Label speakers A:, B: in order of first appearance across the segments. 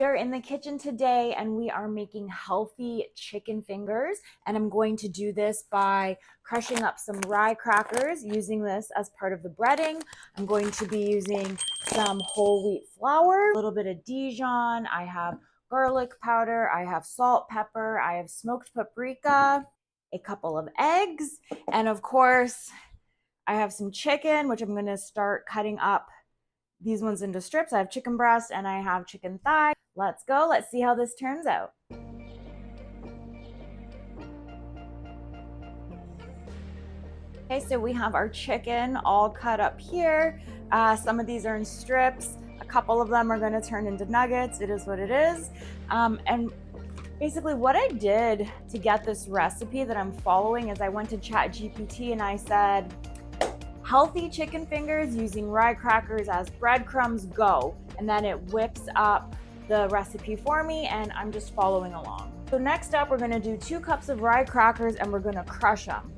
A: We're in the kitchen today and we are making healthy chicken fingers, and I'm going to do this by crushing up some rye crackers, using this as part of the breading. I'm going to be using some whole wheat flour, a little bit of Dijon, I have garlic powder, I have salt, pepper, I have smoked paprika, a couple of eggs, and of course I have some chicken, which I'm going to start cutting up these ones into strips. I have chicken breast and I have chicken thigh. Let's go. Let's see how this turns out. Okay, so we have our chicken all cut up here. Some of these are in strips. A couple of them are going to turn into nuggets. It is what it is. And basically what I did to get this recipe that I'm following is I went to ChatGPT and I said, healthy chicken fingers using rye crackers as breadcrumbs, go. And then it whips up the recipe for me and I'm just following along. So next up, we're gonna do 2 cups of rye crackers and we're gonna crush them.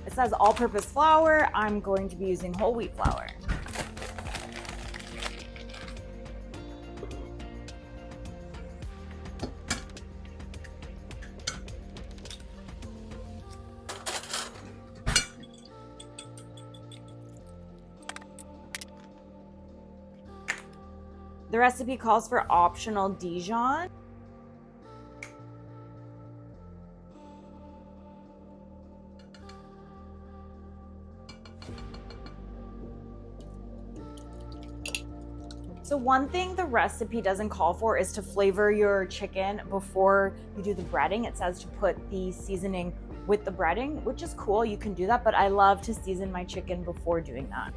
A: It says all-purpose flour. I'm going to be using whole wheat flour. The recipe calls for optional Dijon. So one thing the recipe doesn't call for is to flavor your chicken before you do the breading. It says to put the seasoning with the breading, which is cool. You can do that, but I love to season my chicken before doing that.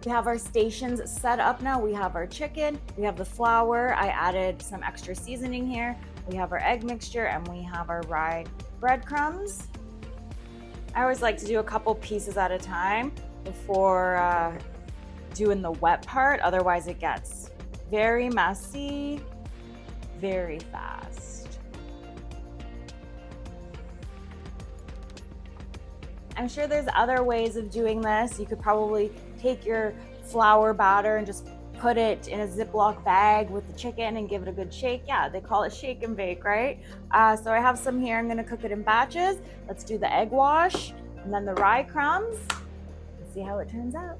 A: We have our stations set up now. We have our chicken, we have the flour. I added some extra seasoning here. We have our egg mixture and we have our rye breadcrumbs. I always like to do a couple pieces at a time before doing the wet part. Otherwise it gets very messy, very fast. I'm sure there's other ways of doing this. You could probably take your flour batter and just put it in a Ziploc bag with the chicken and give it a good shake. Yeah, they call it shake and bake, right? So I have some here. I'm gonna cook it in batches. Let's do the egg wash and then the rye crumbs. Let's see how it turns out.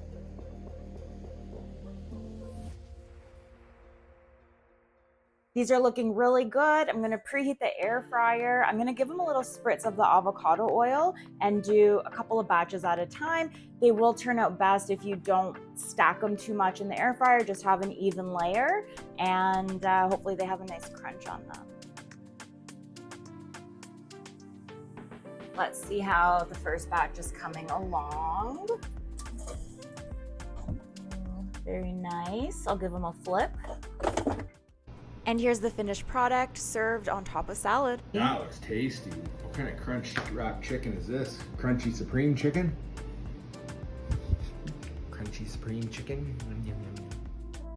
A: These are looking really good. I'm gonna preheat the air fryer. I'm gonna give them a little spritz of the avocado oil and do a couple of batches at a time. They will turn out best if you don't stack them too much in the air fryer, just have an even layer, and hopefully they have a nice crunch on them. Let's see how the first batch is coming along. Very nice. I'll give them a flip. And here's the finished product served on top of salad.
B: That looks tasty. What kind of crunch wrap chicken is this? Crunchy Supreme chicken? Crunchy Supreme chicken? Yum, yum, yum.